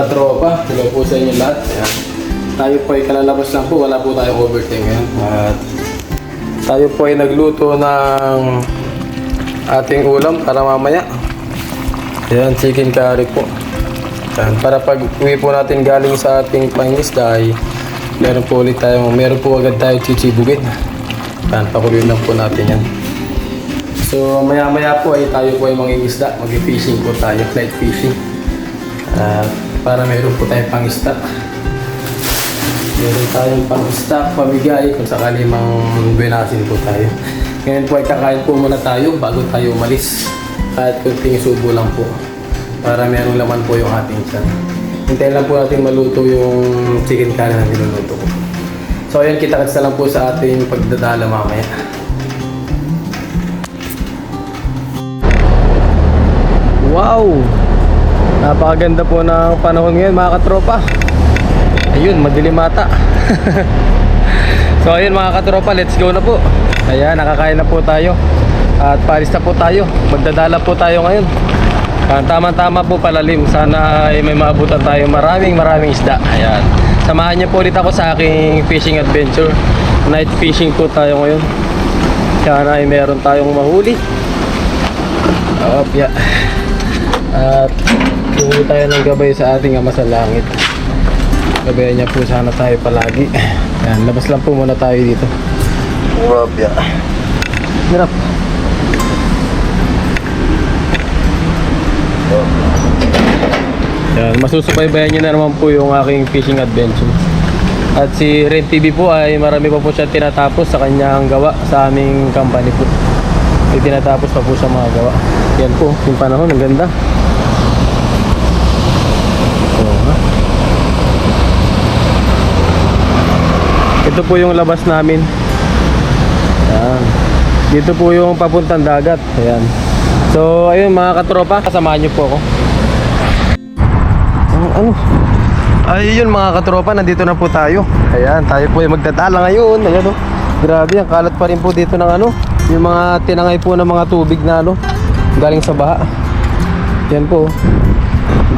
katropa, hello po sa inyo lahat. Ayan. Tayo po ay kalalabas lang po, wala po tayong overtime ngayon. At tayo po ay nagluto ng ating ulam para mamaya. Ayan, chicken curry po. Ayan, para pag uwi po natin galing sa ating pangisda ay meron po agad tayo chichibugin. Ayan, pakuloy lang po natin yan. So maya po ay tayo po ay mangingisda, mag-fishing po tayo, flight fishing. Para meron po tayong pangisda. Meron tayong pangisda, pamigay kung sakali mang buenasin po tayo. Ngayon po ay kakain po muna tayo bago tayo umalis. Kahit kunting subo lang po. Para merong laman po yung ating tiyan. Hintayin lang po natin maluto yung chicken curry na niluluto ko. So ayan, kita-kits na lang po sa ating pagdadala mamaya. Wow! Napakaganda po ng panahon ngayon mga katropa. Ayun, madilim ata. So ayun mga katropa, let's go na po. Ayan, nakakain na po tayo. At paalis na po tayo. Magdadala po tayo ngayon. Tama-tama po palalim. Sana ay may maabutan tayo maraming isda. Ayan. Samahan niyo po ulit ako sa aking fishing adventure. Night fishing po tayo ngayon. Sana ay meron tayong mahuli. Yeah. At tungo tayo ng gabay sa ating Ama sa Langit. Gabayan niya po sana tayo palagi. Ayan, labas lang po muna tayo dito. Yeah. Hirap. Ayan, masusubaybayan niyo na naman po yung aking fishing adventure. At si Ren TV po ay marami pa po siya tinatapos sa kanyang gawa sa aming company po. May tinatapos pa po sa mga gawa. Yan po, yung panahon, ang ganda. Ito po yung labas namin. Ayan. Dito po yung papuntang dagat. Ayan. So ayun mga katropa, kasamahan nyo po ako. Ayun mga katropa, nandito na po tayo. Ayan, tayo po yung magdadala ngayon. Ayan o, grabe, ang kalat pa rin po dito ng yung mga tinangay po ng mga tubig na galing sa baha. Yan po,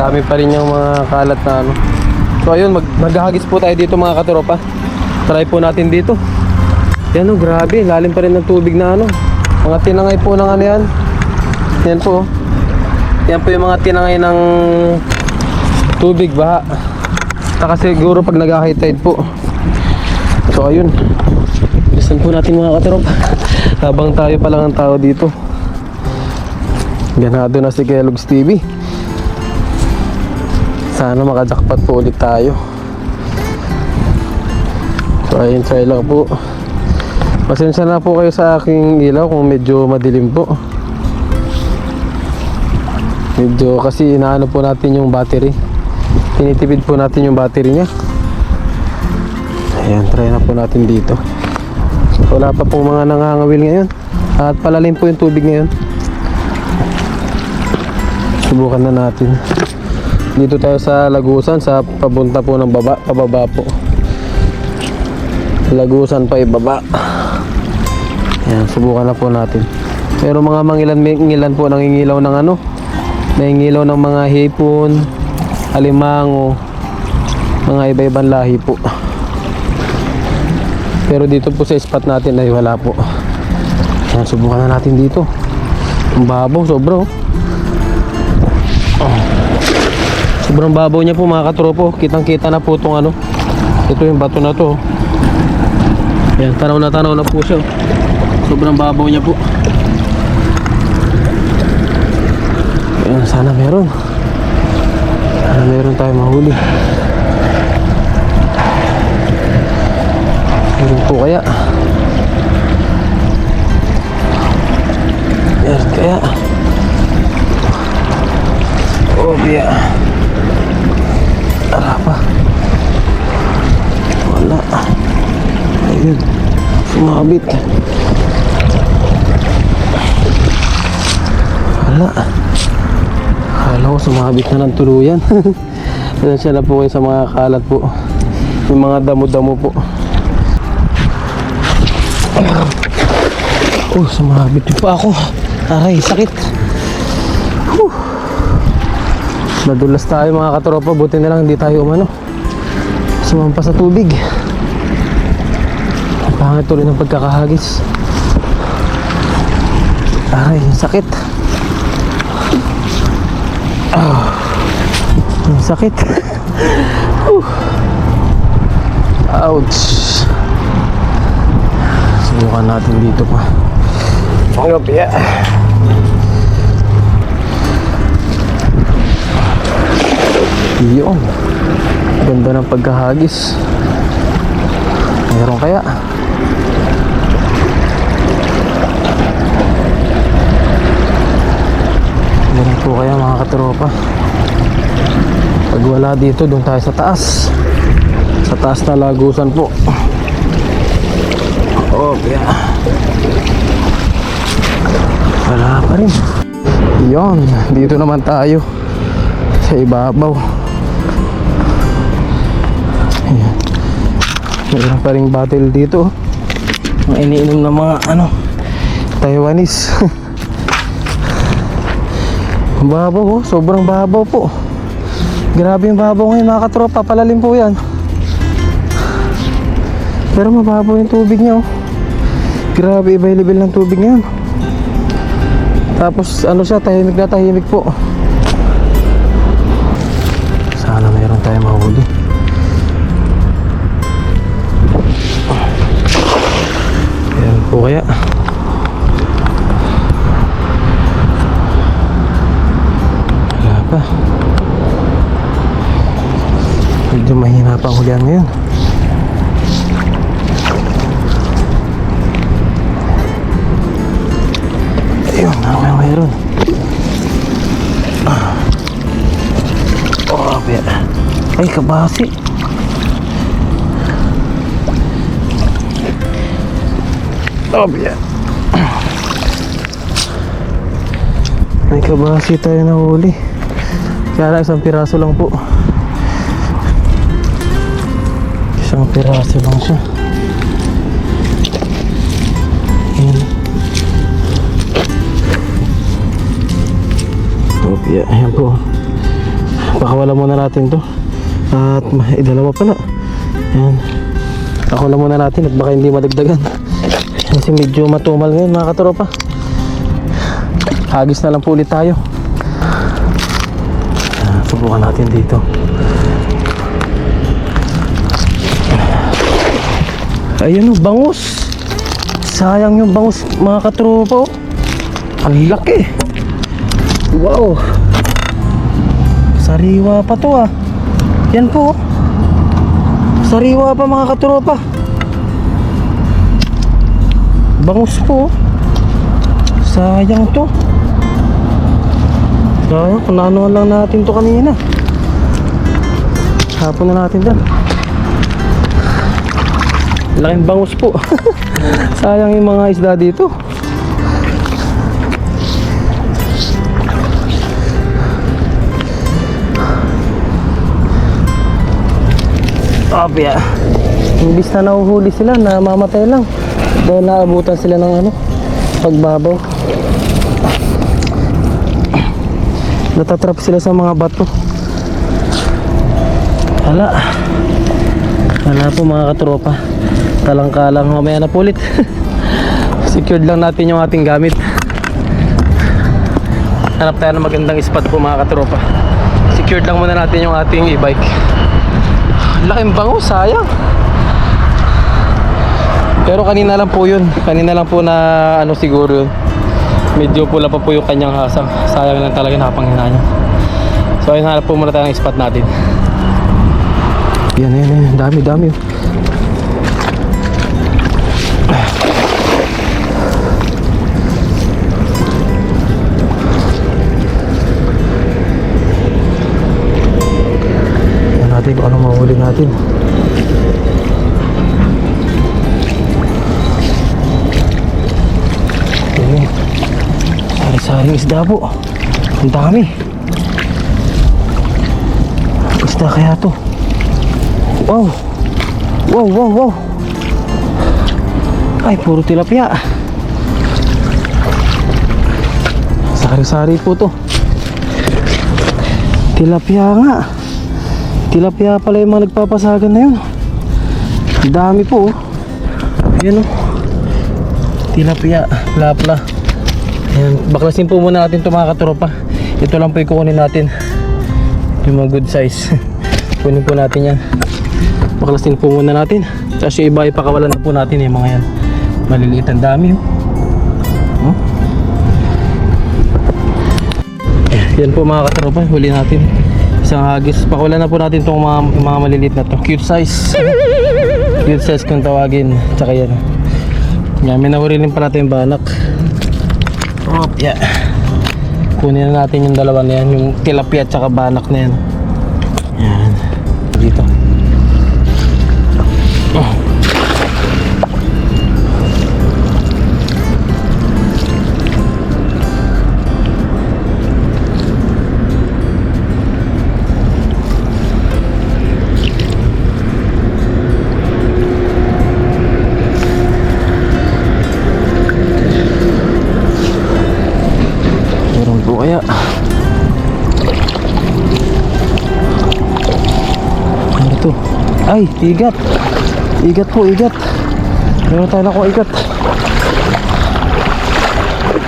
dami pa rin yung mga kalat na So ayun, maghahagis po tayo dito mga katropa. Try po natin dito. Yan o, grabe, lalim pa rin ng tubig na mga tinangay po ng yan. Yan po. Yan po yung mga tinangay ng tubig, baha. Saka siguro pag nag-high tide po. So ayun, listen po natin mga katropa. Habang tayo pa lang ang tao dito. Ganado na si Kellogg's TV. Sana makajakpat po ulit tayo. So ayun, try lang po. Pasensya na po kayo sa aking ilaw kung medyo madilim po. Medyo kasi inaano po natin yung battery. Tinitipid po natin yung battery nya. Ayan, try na po natin dito. Wala pa pong mga nangangawil ngayon. At palalim po yung tubig ngayon. Subukan na natin. Dito tayo sa Lagusan, sa papunta po ng pababa po. Lagusan pa ibaba. Ayan, subukan na po natin. Pero mga mangilan po nangingilaw ng nangingilaw ng mga hipon, alimango, mga iba-ibang lahi po. Pero dito po sa spot natin ay wala po. Ayan, subukan na natin dito. Ang babaw, sobra sobrang babaw niya po mga katropo. Kitang kita na po itong ito yung bato na to. Ayan, tanaw na po siya. Sobrang babaw niya po. Ayan, sana meron tayong mahuli. Meron po kaya? Meron kaya? Oh biya. Tara pa. Wala. Ayun, sumabit. Wala. Akala ko sumabit na ng tuluyan. Pasensya na po kayo sa mga kalat po. Yung mga damo-damo po. Sumabit pa ako. Aray, sakit. Nadulas tayo mga katropa, buti na lang hindi tayo sumampa sa tubig. Pangit tuloy ng pagkakahagis. Ay, sakit. Ang sakit. Ouch. Subukan natin dito pa. Pangapya. Yun. Ganda ng pagkahagis. Mayroon kaya? Meron po kaya mga katropa. Pag wala dito, doon tayo sa taas. Sa taas na lagusan po. Oh, yeah. Wala pa rin. Yun, dito naman tayo sa ibabaw. Ayan. Meron pa rin bottle dito. Ang iniinom ng mga Taiwanese. Babaw, sobrang babaw po. Grabe yung babaw ngayon mga katropa, palalim po yan. Pero mababaw yung tubig niya Grabe, iba yung level ng tubig niya. Tapos siya, tahimik na tahimik po. Sana mayroon tayo mahuli. Ayan po kaya. Wala pa. Medyo mahina pa ang hulihan ngayon. Ayun, mayroon. Oh, ay, kabasi. Oh, may kabasi tayo na huli. Kaya lang, isang piraso lang po. Isang piraso lang siya. Ayan. Yeah, ayan po. Pakawala muna natin to. At dalawa pala. Ayan. Pakawala muna natin at baka hindi madagdagan. Kasi medyo matumal ngayon mga katropa. Hagis na lang po ulit tayo. Subukan natin dito. Ayan bangus. Sayang yung bangus mga katropa. Ang laki. Wow. Sariwa pa to Yan po. Sariwa pa mga katropa. Bangus po. Sayang to. Sayang, kunanuhan lang natin to kanina. Hapon na natin dyan. Laking bangus po. Sayang yung mga isda dito. Obya. Imbis na nahuhuli sila, namamatay lang. Dahil naabutan sila ng pagbabaw. Natatrap sila sa mga bato. Wala po mga katropa. Talang-kalang, mamaya na po ulit. Secured lang natin yung ating gamit. Hanap tayo ng magandang spot po mga katropa. Secured lang muna natin yung ating e-bike. Laking bango, sayang. Pero kanina lang po yun. Kanina lang po na siguro yun. Medyo pula pa po yung kanyang hasang. Sayang lang talaga, nakapanghina niya. So ayun, hanap po muna tayo ng spot natin. Yan. Dami. Yan natin kung anong mahuli natin. Yan. Sari-saring isda po. Ang dami. Isda kaya to. Wow. Ay, puro tilapia. Sari-sari po to. Tilapia nga. Tilapia pala yung mga nagpapasagan na yun. Dami po oh. Ayan oh. Tilapia, lapla. Ayan, baklasin po muna natin ito mga katropa. Ito lang po yung kukunin natin. Yung mga good size. Kunin po natin yan. Baklasin po muna natin. Tapos yung iba ipakawalan na po natin yung mga yan. Maliliit, ang dami oh. Yan po mga katropa, huli natin. Isang hagis. Pakawalan na po natin itong mga maliliit na to. Cute size. Cute size kung tawagin. Tsaka yan. Yan, may nahuli rin pala tayong banak. Oh, yeah. Kunin na natin yung dalawa na yan. Yung tilapia at tsaka banak na yan. Yan. Dito. Oh. Meron po kaya? Ano ito? Ay, igat! Igat po, igat! Meron tayo nakuha igat.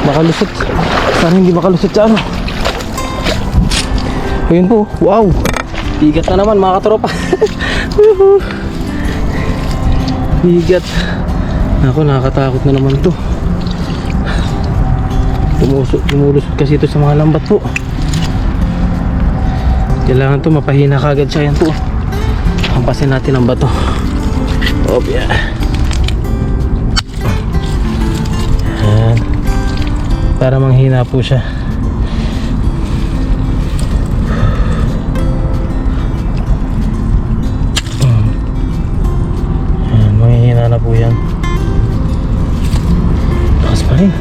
Makalusot. Sana hindi makalusot sa ano. Ayun po, wow! Igat na naman mga katropa. Igat. Ako, nakakatakot na naman to. Tumulusot kasi ito sa mga lambat po. Kailangan to mapahina kagad siya. Yan po. Hampasin natin ang bato. Oh yeah. Yan. Para manghina po siya. Yan, manghihina na po yan. Lakas pa rin.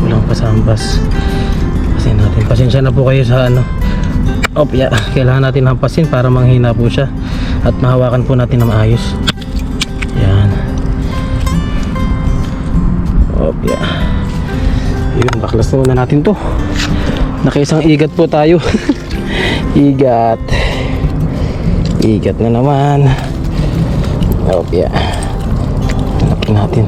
Walang pasambas. Hampasin natin. Pasensya na po kayo sa ano. Yeah. Kailangan natin hampasin para manghina po siya. At mahawakan po natin na maayos. Yan. Yeah. Yun, baklas na muna natin to. Nakaisang igat po tayo. Igat. Igat na naman. Yeah. Hanapin natin.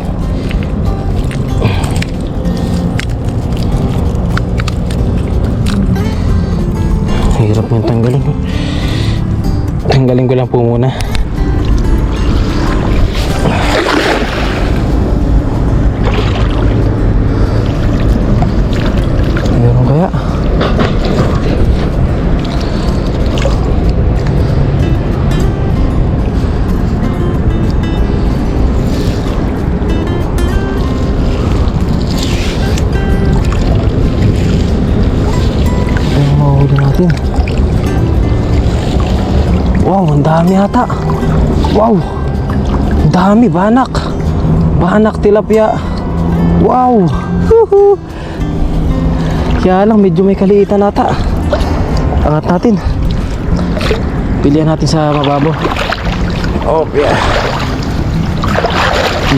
Hirap niyang tanggalin. Tanggalin ko lang po muna. Meron kaya? Ano mahuli natin? Wow, ang dami ata. Wow, ang dami, banak. Banak tilapia. Wow. Kaya lang medyo may kaliitan ata. Angat natin. Pilihan natin sa mababaw. Yeah.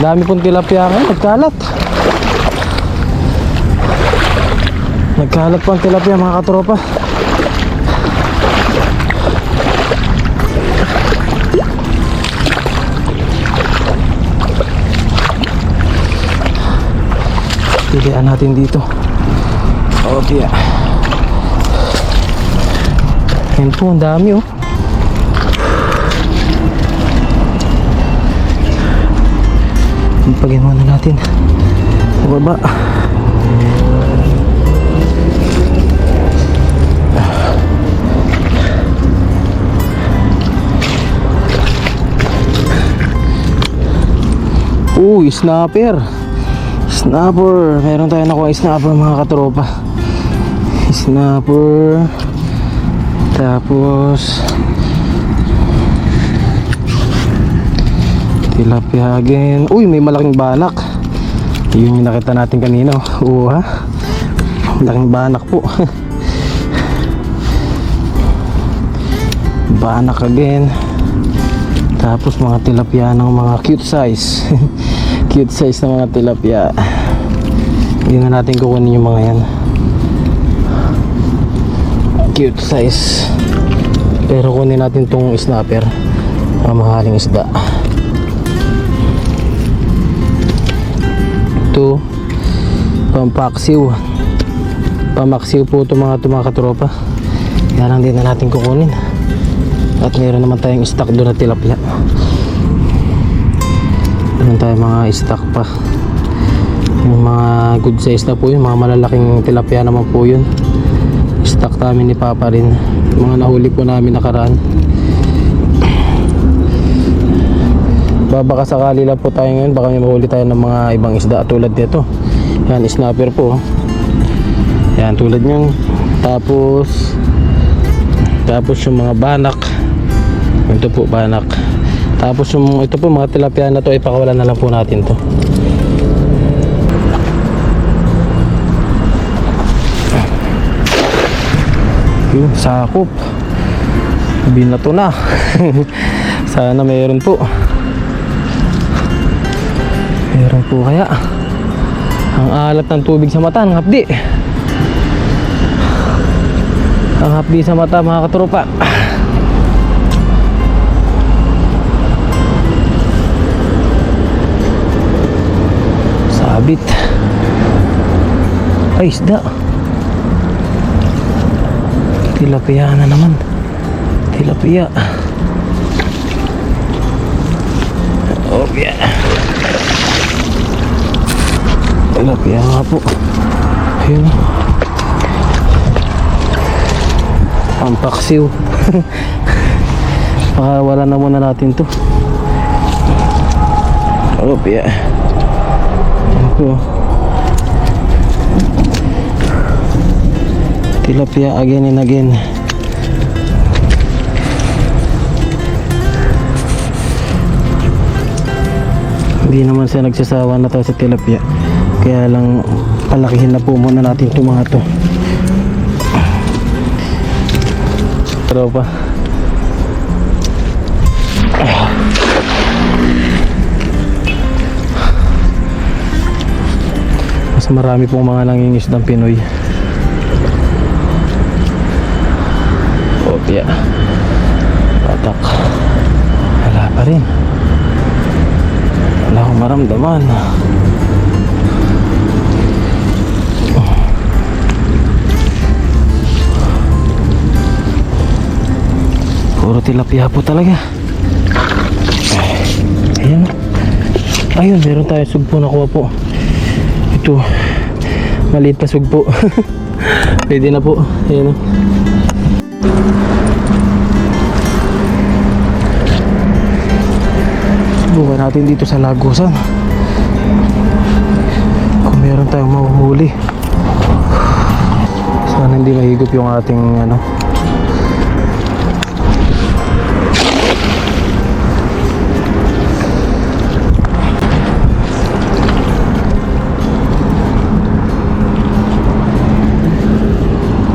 Ang dami pong tilapia ngayon, nagkalat. Nagkalat po ang tilapia mga katropa. Pilihan natin dito. Yeah. Yan po, ang dami oh. Pagin muna natin sa baba. Snapper. Snapper. Meron tayo nakuha snapper mga katropa. Snapper. Tapos tilapia again. Uy, may malaking banak. Yun yung nakita natin kanina. Ha? Malaking banak po. Banak again. Tapos mga tilapia ng mga cute size. Cute size ng mga tilapia. Hindi na natin kukunin yung mga yan. Cute size. Pero kunin natin tong snapper. Mamahaling isda. Ito pampaksiw. Pamaksiw po ito mga katropa. Yan lang din na natin kukunin. At meron naman tayong stock doon na tilapia. Meron tayong mga stock pa. Yung mga good size na po yun. Mga malalaking tilapia naman po yun. Stock namin ni Papa rin. Mga nahuli po namin nakaraan. Baka sakali lang po tayo ngayon. Baka may mahuli tayo ng mga ibang isda tulad nito. Yan, snapper po. Yan, tulad niyang. Tapos yung mga banak. Ito po, banak. Tapos yung ito po, mga tilapia na to, ipakawalan na lang po natin to. Yun, sakop. Binato na. Sana mayroon po. Meron po kaya. Ang alat ng tubig sa mata, ang hapdi. Ang hapdi sa mata mga katropa. Sabit. Ay, isda. Tilapia na naman. Tilapia. Oh, yeah. Tilapia nga po. Ayun. Pampaksiw. Wala na muna natin to. Oh, yeah. Ayun po. Tilapia again and again. Hindi naman siya nagsasawa na tayo sa tilapia. Kaya lang palakihin na po muna natin itong mga to. Pero pa mas marami pong mga nangingisdang Pinoy. Opya. Patak. Wala pa rin. Wala akong maramdaman. Puro tilapia po talaga. Ayan. Ayun, meron tayong sugpo na kuha po. Ito. Maliit na sugpo. Pwede na po. Ayan. Subukan natin dito sa Lagusan. Kung meron tayong mahuhuli. Sana hindi mahigop yung ating ano.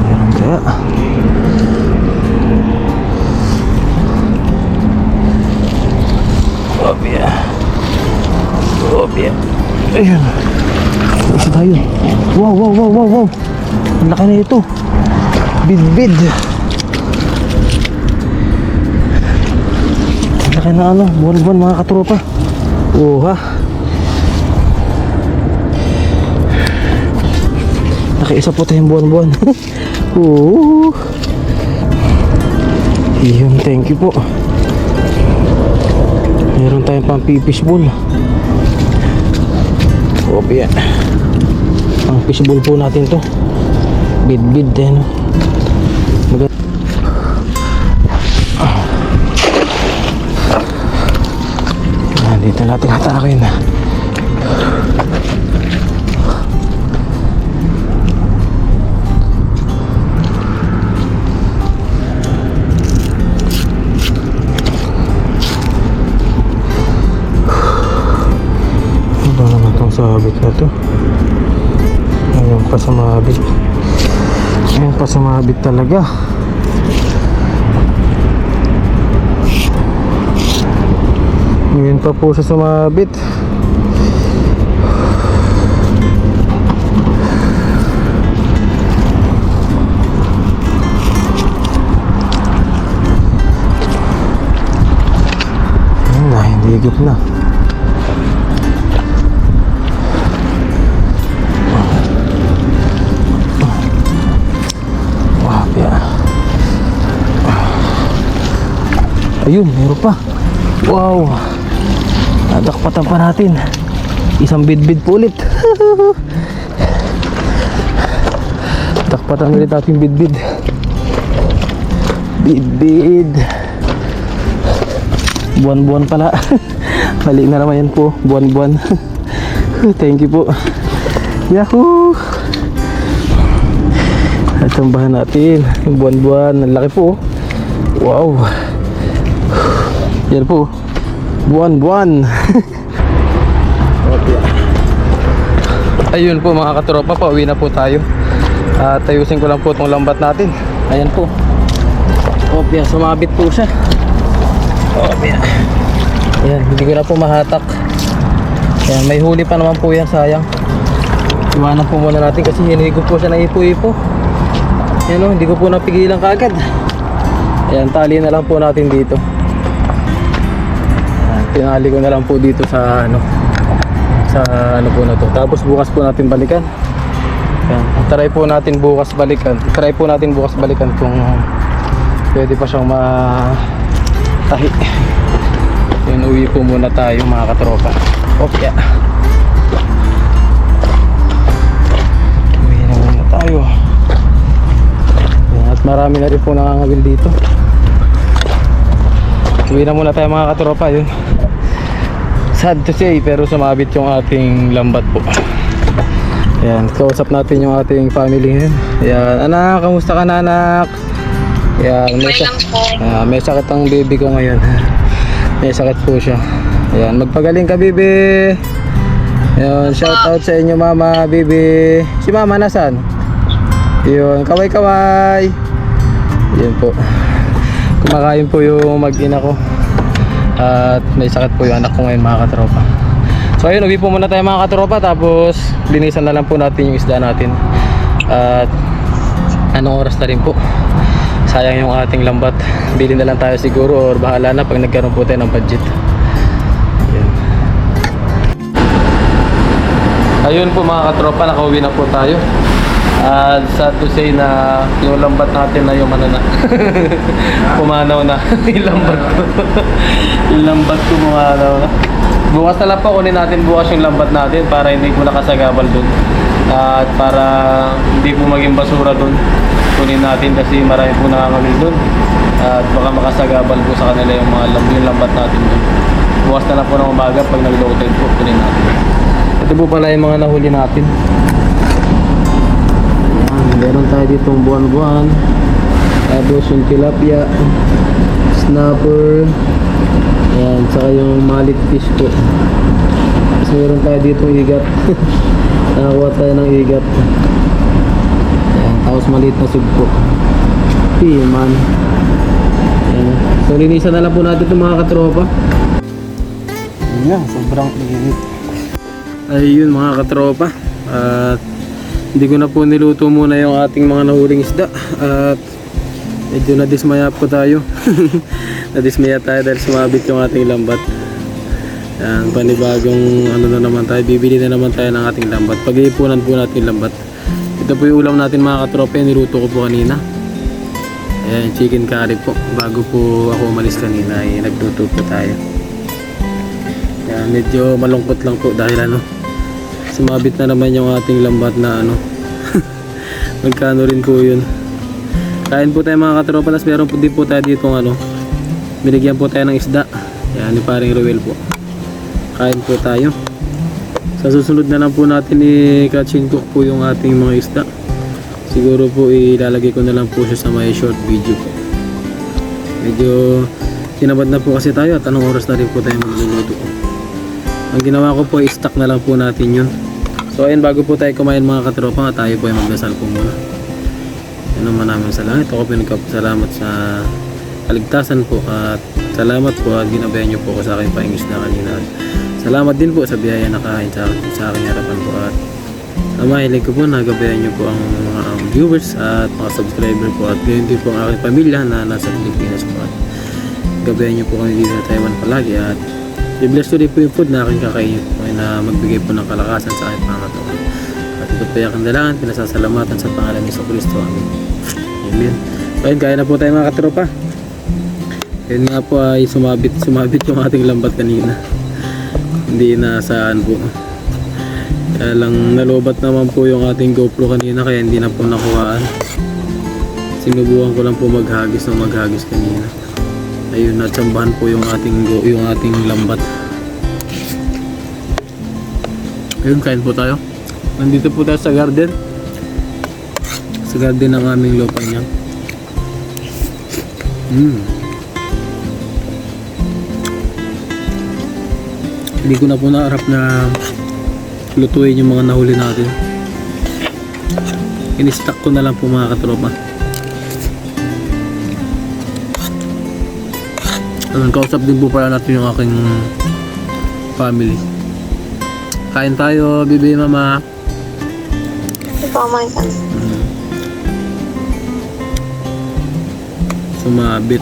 Meron kaya. Obya. Obya. Ayun. Isa tayo. Wow. Ang laki na ito. Bid. Ang laki na ano. Buwan mga katropa. Ha. Nakaisa po tayong buwan. Iyon, thank you po. Meron tayong pang fishbowl. Opya. Ang fishbowl po natin to. Bid din. Dito natin hatakin. Ano naman itong sabit na to? Ayun pa sumabit. Ayun pa sumabit talaga. Ngayon pa po siya sumabit. higop na. Ayun, meron pa. Wow. Nadakpatan pa natin. Isang bidbid po ulit. Dakpatan ulit natin bidbid. Bidbid. Buwan-buwan pala. Mali na naman yan po. Buwan-buwan. Thank you po. Yahoo! At sambahan natin. Yung buwan-buwan. Ang laki po. Wow. Yan po. Buwan-buwan. Okay. Ayun po mga katropa, pauwi na po tayo. At ayusin ko lang po itong lambat natin. Ayan po. Okay, sumabit po siya. Okay. Ayan, hindi ko na po mahatak. Ayan, may huli pa naman po yan, sayang. Iwanan po muna natin kasi hinihigop po siya na ipo-ipo. Ayan o, hindi ko po napigilan kaagad. Ayan, tali na lang po natin dito. Tinali ko na lang po dito sa ano po na to. Tapos bukas po natin balikan. Yan. Try po natin bukas balikan. Kung pwede pa siyang matahi. Yan, uwi po muna tayo mga katropa. Okay. Uwi na muna tayo. Yan. At marami na rin po nangangawil dito. Uwi na muna tayo mga katropa. Yun. Sad to say, pero sumabit yung ating lambat po. Ayan, kausap natin yung ating family ngayon. Ayan, anak, kamusta ka na anak? Ayan, may sakit ang baby ko ngayon. May sakit po siya. Ayan, magpagaling ka baby. Ayan, shout out sa inyo mama, baby. Si mama nasaan? Ayan, kaway-kaway. Ayan po. Kumakain po yung mag-ina ko. At may sakit po yung anak ko ngayon mga katropa. So ayun, uwi po muna tayo mga katropa. Tapos linisan na lang po natin yung isda natin. At anong oras na rin po. Sayang yung ating lambat. Bili na lang tayo siguro or bahala na pag nagkaroon po tayo ng budget. Ayun. Ayun po mga katropa, nakauwi na po tayo. At sad to say na yung lambat natin na yung ano na pumanaw na. Yung lambat ko yung lambat ko pumanaw na. Bukas na lang po, kunin natin bukas yung lambat natin para hindi po nakasagabal dun. At para hindi po maging basura dun, kunin natin kasi marami po nakangawil dun. At baka makasagabal po sa kanila yung mga yung lambat natin dun. Bukas na lang po ng umaga pag nag-low tide po, kunin natin. Ito po pala yung mga nahuli natin. Meron tayo ditong buwan-buwan, tapos yung tilapia, snapper, ayan, saka yung malit fish po. Tapos meron tayo ditong igat. Nakakuha tayo ng igat. Ayan, tapos maliit na sugpo, piman. Ayan. So linisan na lang po natin itong mga katropa. Ayan, sobrang init. Ayun mga katropa. At hindi ko na po niluto muna yung ating mga nahuling isda. At medyo nadismaya po tayo. Nadismaya tayo dahil sumabit yung ating lambat. Yan, panibagong ano na naman tayo. Bibili na naman tayo ng ating lambat. Pag-iipunan po natin yung lambat. Ito po yung ulam natin mga katropa. Niluto ko po kanina. Ayan, chicken curry po. Bago po ako umalis kanina ay nagluto po tayo. Yan, medyo malungkot lang po dahil ano, sumabit na naman yung ating lambat na ano. Magkano rin po yun. Kain po tayo mga katropa. Tapos meron po din po tayo dito ano, binigyan po tayo ng isda. Yan, ni paring Ruel po. Kain po tayo. Sa susunod na lang po natin i-catching cook po yung ating mga isda. Siguro po ilalagay ko na lang po siya sa may short video po. Medyo tinabad na po kasi tayo at anong oras na rin po tayo magluluto po. Ang ginawa ko po, i-stock na lang po natin yun. So ayun, bago po tayo kumain mga katropa, tayo po ay magdasal po muna. Yan naman namin salamat. Ako po nagkapasalamat sa kaligtasan po at salamat po at ginabayan niyo po ako sa aking paingis na kanina. Salamat din po sa biyaya na kain sa aking harapan po at mahilig ko po, nagabayan niyo po ang mga viewers at mga subscriber po at gayon din po ang aking pamilya na nasa Pilipinas po at gabayan niyo po kami dito sa Taiwan palagi at I-bless ko din po yung food na aking kakainin po na magbigay po ng kalakasan sa aking pangatawan. At ito po yung aking dalangan, pinasasalamatan sa pangalan ni Kristo. Amen. Amen. Ayun, kaya na po tayo mga katropa. Ayun nga po ay sumabit yung ating lambat kanina. Hindi nasaan po. Kaya lang nalobat naman po yung ating GoPro kanina kaya hindi na po nakuhaan. Sinubukan ko lang po maghagis kanina. Ayun, natsambahan po yung ating lambat. Ayun, kain po tayo. Nandito po tayo sa garden. Sa garden ng aming lupa niya. Hindi ko na po naarap na lutuin yung mga nahuli natin. In-stack ko na lang po mga katropa. Kausap din po pala natin yung aking family. Kain tayo, bibi mama. Oh my God. Sumabit.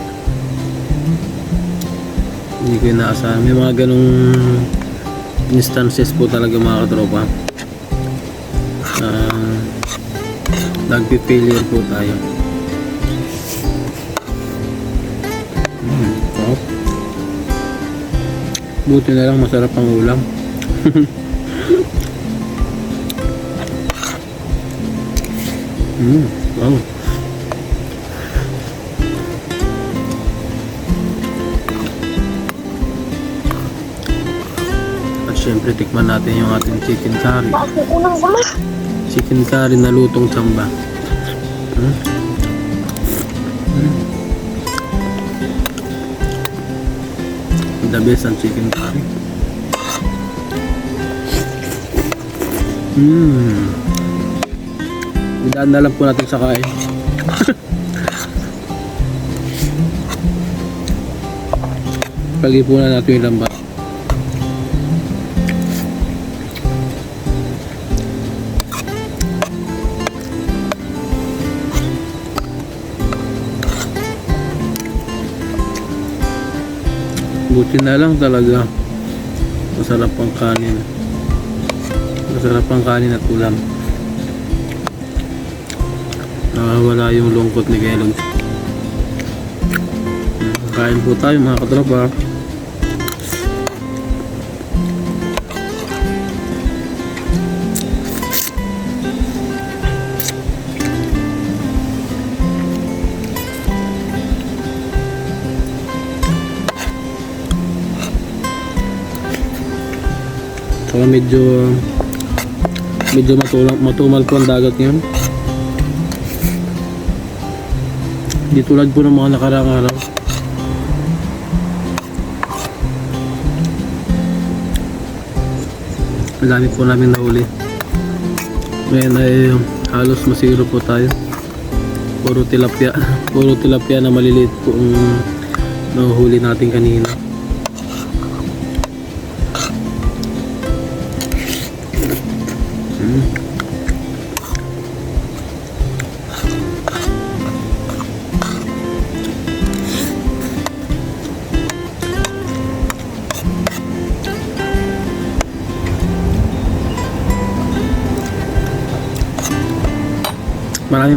Hindi ko inaasahan. May mga ganong instances po talaga mga katropa. Nagpi-failure po tayo. Oh. Buti na lang masarap ang ulam. Wow. At syempre tikman natin yung ating chicken curry. Bakit unang sama? Chicken curry na lutong tsamba. The best ang chicken curry. Idaan na lang po natin sa kain. Pag-ipunan natin yung lambat. Buti na lang talaga. Masarap ang kanin. Masarap ang kanin at ulam. Nakawala yung lungkot ni Kelog. Kain po tayo mga katropa. Saka medyo matumal po ang dagat ngayon. Di tulad po ng mga nakaraang araw. Ang dami po namin nahuli. Ngayon ay halos masiro po tayo. Puro tilapia na maliliit po ang nahuhuli natin kanina.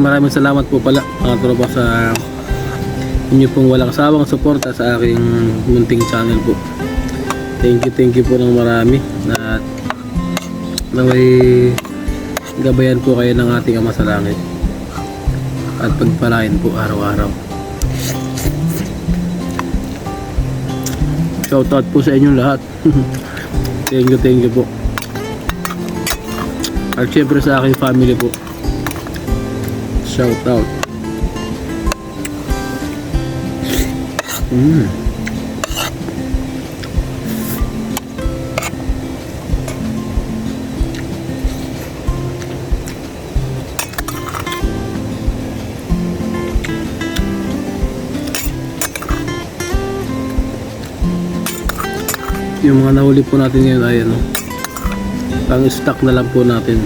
Maraming salamat po pala mga tropa sa inyo pong walang sawang suporta sa aking munting channel po. Thank you po ng marami at naway gabayan po kayo ng ating Ama sa Langit at pagpalain po araw-araw. Shoutout po sa inyong lahat. Thank you po. At syempre sa aking family po. Shout out. Yung mga nahuli po natin ngayon ay ano, pang stock na lang po natin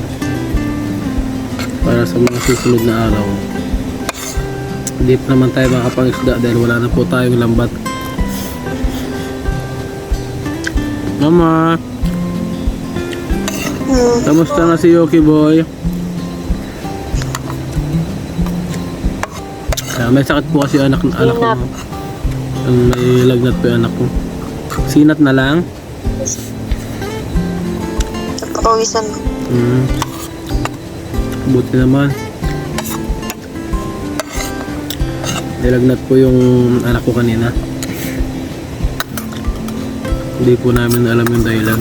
para sa mga susunod na araw. Hindi pa naman tayo makapang-isda dahil wala na po tayong lambat. Mama, kamusta na si Yoki Boy? May sakit po kasi anak ko. Sinat. May lagnat po yung anak ko. Sinat na lang? Pawisan. Buti naman. Nilagnat po yung anak ko kanina. Hindi po namin alam yung dahilan.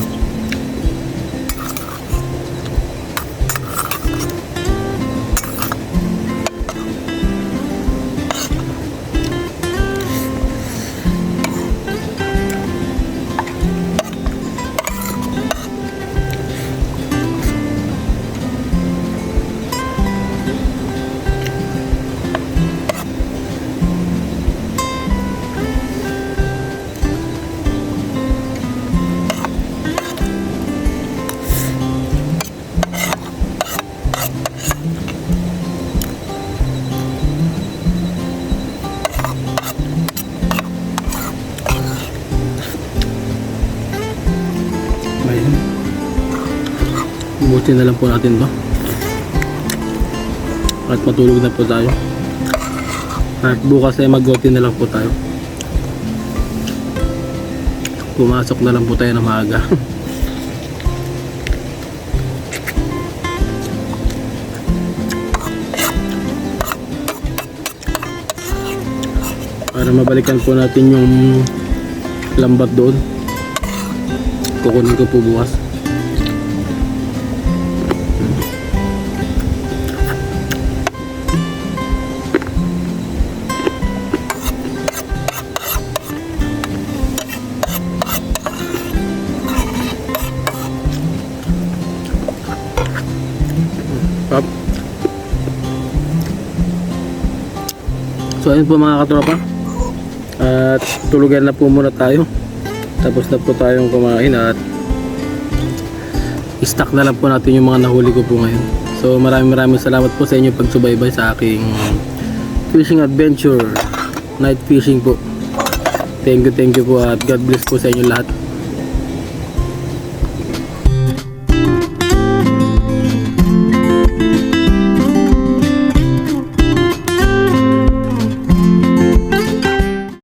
Ayun. Buti na lang po natin ba? At matulog na po tayo. At bukas ay mag-OT na lang po tayo. Pumasok na lang po tayo ng maaga. Para mabalikan po natin yung lambat doon. Kukunin ko po bukas. Up. So ayun po mga katropa. At tulugan na po muna tayo. Tapos na po tayong kumain at i-stock na lang po natin yung mga nahuli ko po ngayon. So maraming salamat po sa inyo pagsubaybay sa aking fishing adventure, night fishing po. Thank you po at God bless po sa inyo lahat.